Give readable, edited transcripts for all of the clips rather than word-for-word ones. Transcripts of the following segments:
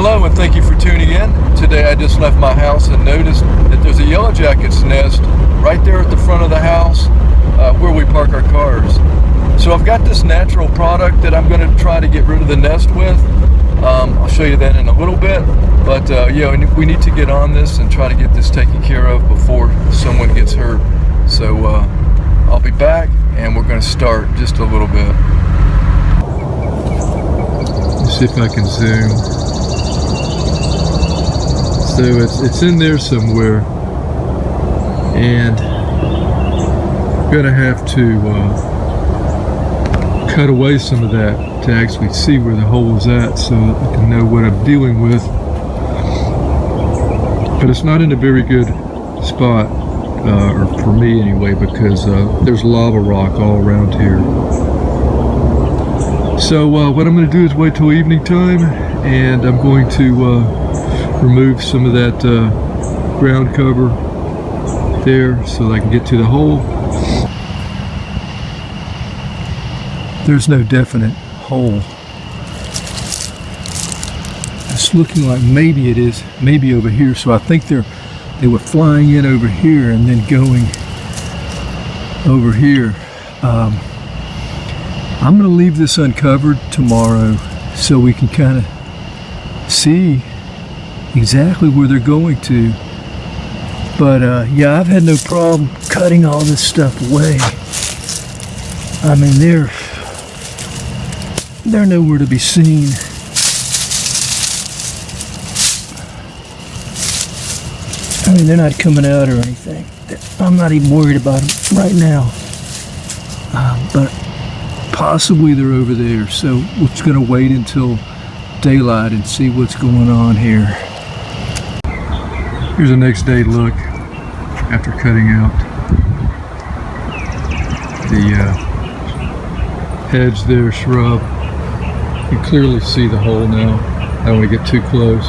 Hello and thank you for tuning in. Today I just left my house and noticed that there's a yellow jacket's nest right there at the front of the house where we park our cars. So I've got this natural product that I'm going to try to get rid of the nest with. I'll show you that in a little bit, but yeah, we need to get on this and try to get this taken care of before someone gets hurt. So I'll be back and we're going to start just a little bit. Let's see if I can zoom. So it's in there somewhere, and I'm gonna have to cut away some of that to actually see where the hole is at, so that I can know what I'm dealing with. But it's not in a very good spot, or for me anyway, because there's lava rock all around here. So what I'm going to do is wait till evening time, and I'm going to remove some of that ground cover there so that I can get to the hole. There's no definite hole. It's looking like maybe it is, maybe over here. So I think they were flying in over here and then going over here. I'm going to leave this uncovered tomorrow so we can kind of see exactly where they're going to. But yeah, I've had no problem cutting all this stuff away. I mean, they're nowhere to be seen. I mean, they're not coming out or anything. I'm not even worried about them right now. But possibly they're over there. So we're just going to wait until daylight and see what's going on here. Here's a next day look after cutting out the hedge there, shrub. You can clearly see the hole now. I don't want to get too close.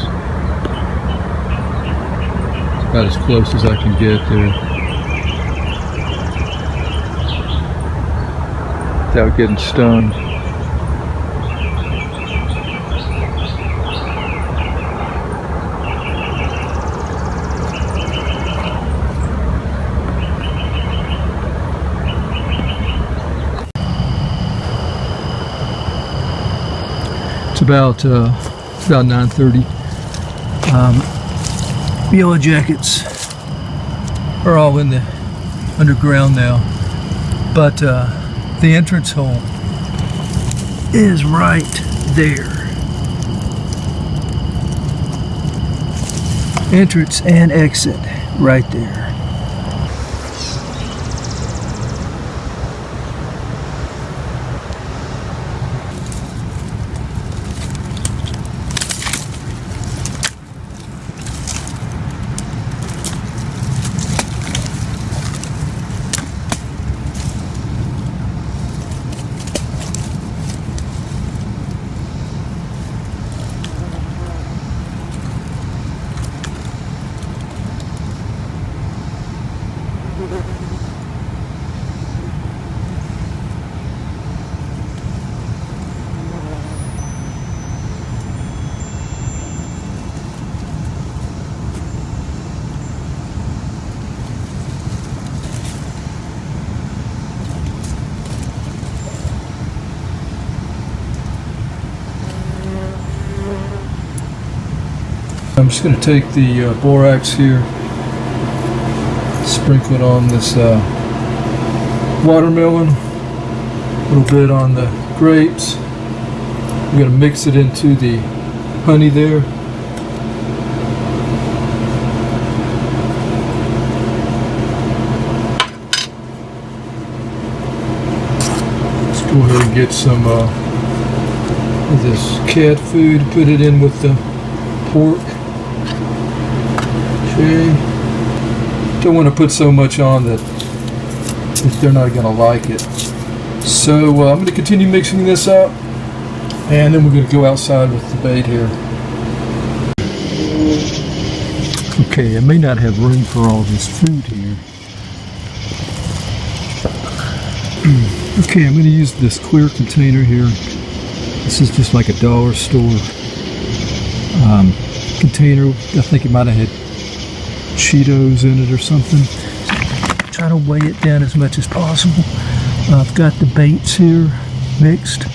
It's about as close as I can get there without getting stung. It's about 9:30. Yellow jackets are all in the underground now, but the entrance hole is right there. Entrance and exit right there. I'm just going to take the borax here, sprinkle it on this watermelon, a little bit on the grapes. I'm going to mix it into the honey there. Let's go ahead and get some of this cat food, put it in with the pork. Okay. Don't want to put so much on that they're not going to like it. So I'm going to continue mixing this up, and then we're going to go outside with the bait here. Okay, I may not have room for all this food here. Okay, I'm going to use this clear container here. This is just like a dollar store container. I think it might have had Cheetos in it or something. Try to weigh it down as much as possible. I've got the baits here mixed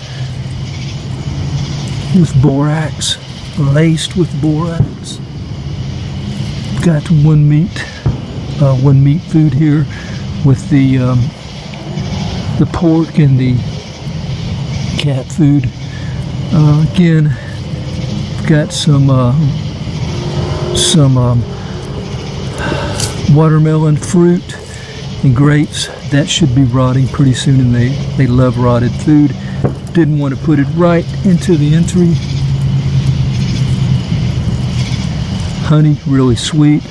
with borax, laced with borax. Got one meat food here with the pork and the cat food. Again, got some watermelon fruit and grapes. That should be rotting pretty soon, and they love rotted food. Didn't want to put it right into the entry. Honey, really sweet.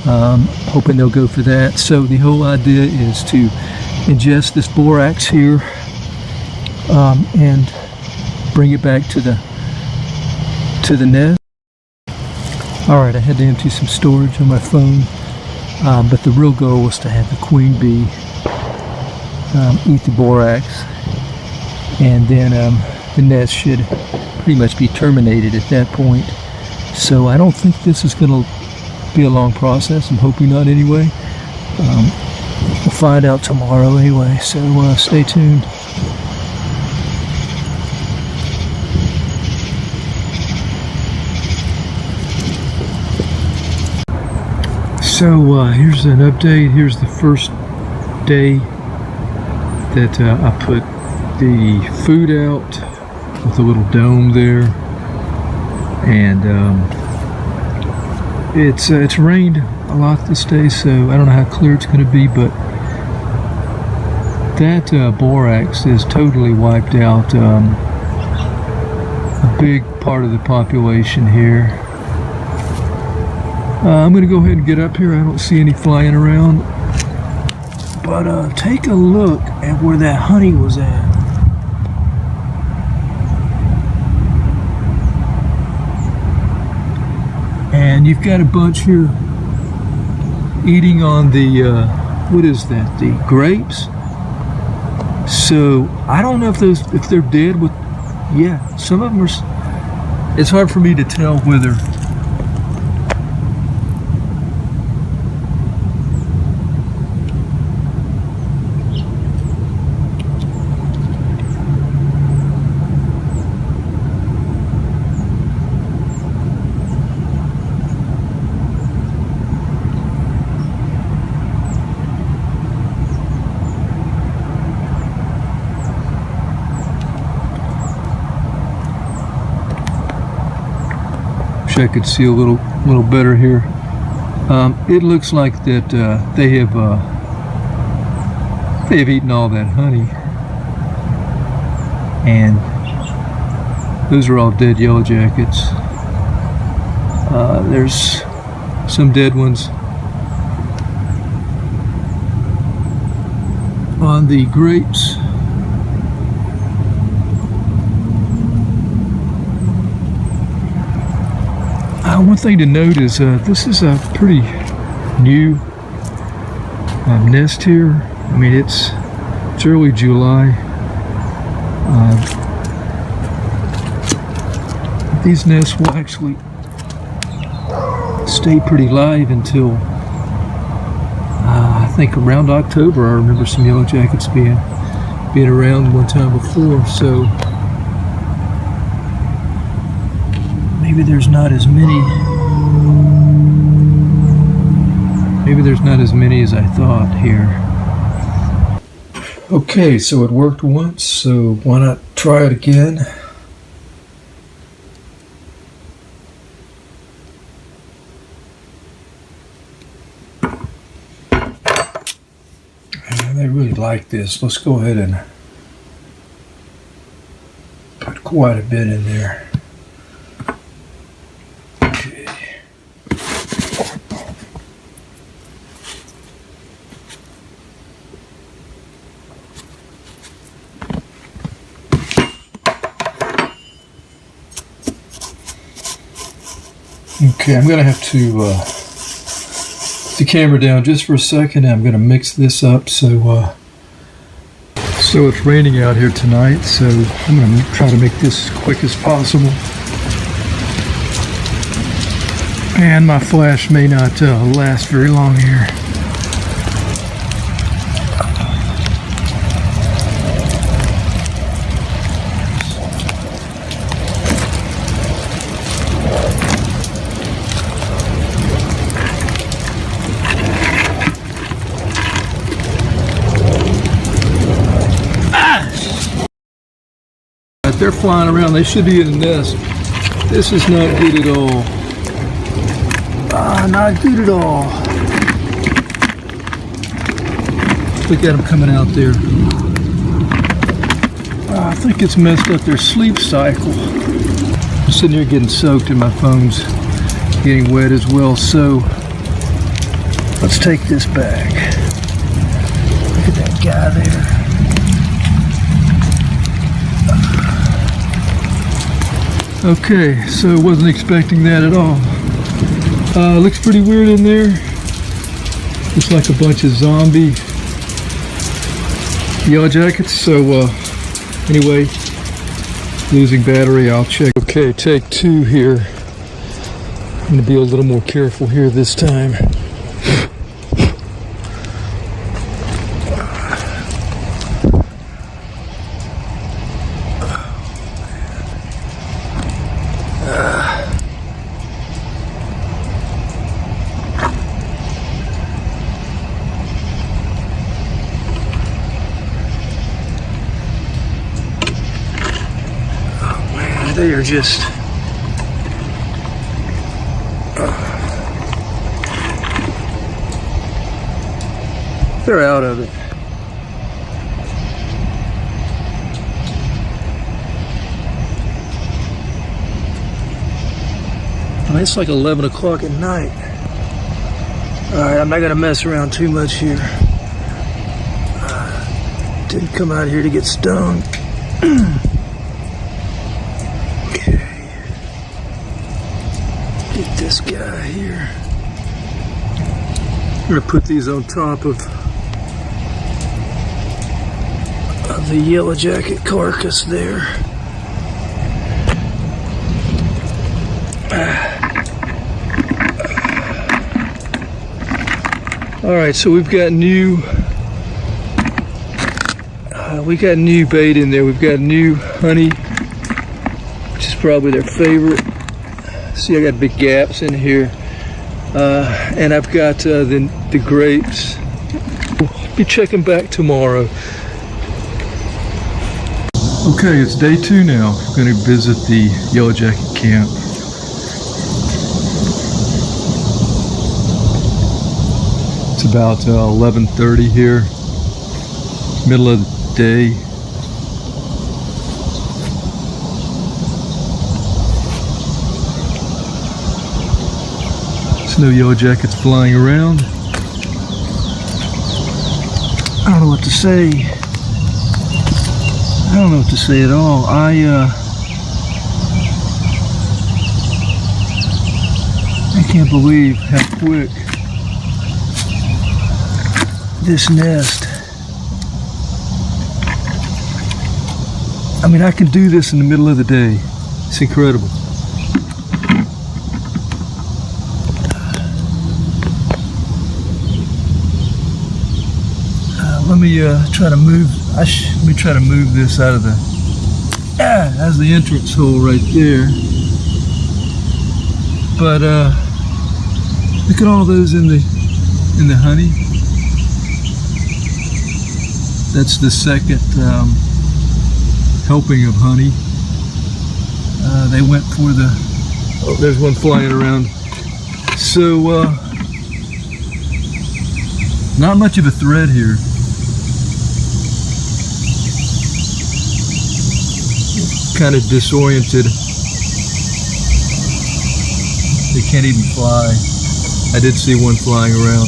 Hoping they'll go for that. So the whole idea is to ingest this borax here and bring it back to the nest. Alright, I had to empty some storage on my phone, but the real goal was to have the queen bee eat the borax, and then the nest should pretty much be terminated at that point. So I don't think this is going to be a long process. I'm hoping not anyway. We'll find out tomorrow anyway, so stay tuned. So here's an update. Here's the first day that I put the food out with a little dome there, and it's rained a lot this day, so I don't know how clear it's going to be, but that borax is totally wiped out a big part of the population here. I'm going to go ahead and get up here. I don't see any flying around, but take a look at where that honey was at. And you've got a bunch here eating on the, what is that, the grapes? So I don't know if they're dead with, yeah, some of them are, it's hard for me to tell whether I could see a little better here. It looks like that they have eaten all that honey, and those are all dead yellow jackets. There's some dead ones on the grapes. One thing to note is this is a pretty new nest here. I mean, it's early July. These nests will actually stay pretty live until I think around October. I remember some yellow jackets being around one time before, so maybe there's not as many. Maybe there's not as many as I thought here. Okay, so it worked once, so why not try it again? They really like this. Let's go ahead and put quite a bit in there. Okay, I'm going to have to put the camera down just for a second. I'm going to mix this up. So it's raining out here tonight, so I'm going to try to make this as quick as possible. And my flash may not last very long here. They're flying around. They should be in a nest. This is not good at all. Not good at all. Look at them coming out there. I think it's messed up their sleep cycle. I'm sitting here getting soaked and my phone's getting wet as well. So let's take this back. Look at that guy there. Okay, so wasn't expecting that at all. Looks pretty weird in there. Looks like a bunch of zombie yellow jackets. So anyway, losing battery, I'll check. Okay, take 2 here. I'm gonna be a little more careful here this time. They are just they're out of it. I mean, it's like 11 o'clock at night. Alright, I'm not gonna mess around too much here. Didn't come out here to get stoned. Get this guy here. I'm gonna put these on top of the yellow jacket carcass there. All right, so we've got new bait in there. We've got new honey, which is probably their favorite. See, I got big gaps in here, and I've got the grapes. I'll be checking back tomorrow. Okay, it's day 2 now. I'm going to visit the Yellow Jacket camp. It's about 11:30 here, middle of the day. No yellow jackets flying around. I don't know what to say. I don't know what to say at all. I can't believe how quick this nest. I mean, I can do this in the middle of the day. It's incredible. Let me try to move. Let me try to move this out of the. That's the entrance hole right there. But look at all those in the honey. That's the second helping of honey. They went for the. Oh, there's one flying around. So not much of a thread here. Kind of disoriented. They can't even fly. I did see one flying around.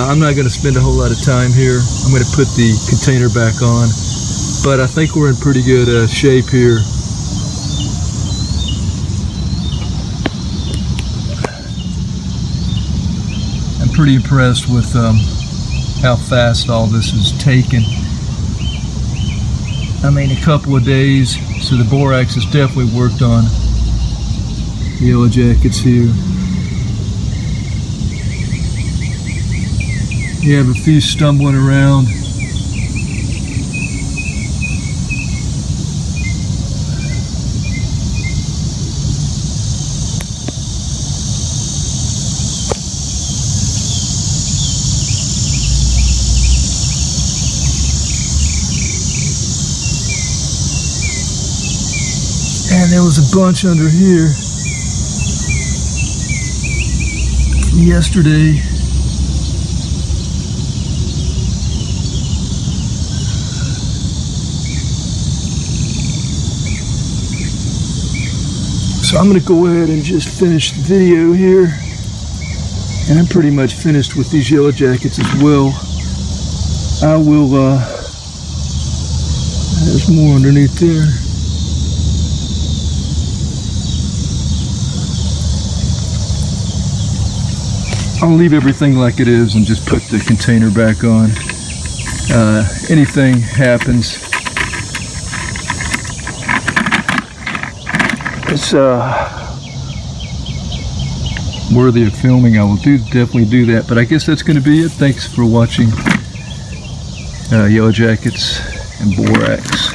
I'm not going to spend a whole lot of time here. I'm going to put the container back on, but I think we're in pretty good shape here. I'm pretty impressed with how fast all this is taken. I mean, a couple of days. So the borax has definitely worked on the yellow jackets here. You have a few stumbling around. And there was a bunch under here from yesterday. So I'm going to go ahead and just finish the video here. And I'm pretty much finished with these yellow jackets as well. I will, there's more underneath there. I'll leave everything like it is and just put the container back on. Anything happens, it's worthy of filming. I will definitely do that. But I guess that's going to be it. Thanks for watching Yellow Jackets and Borax.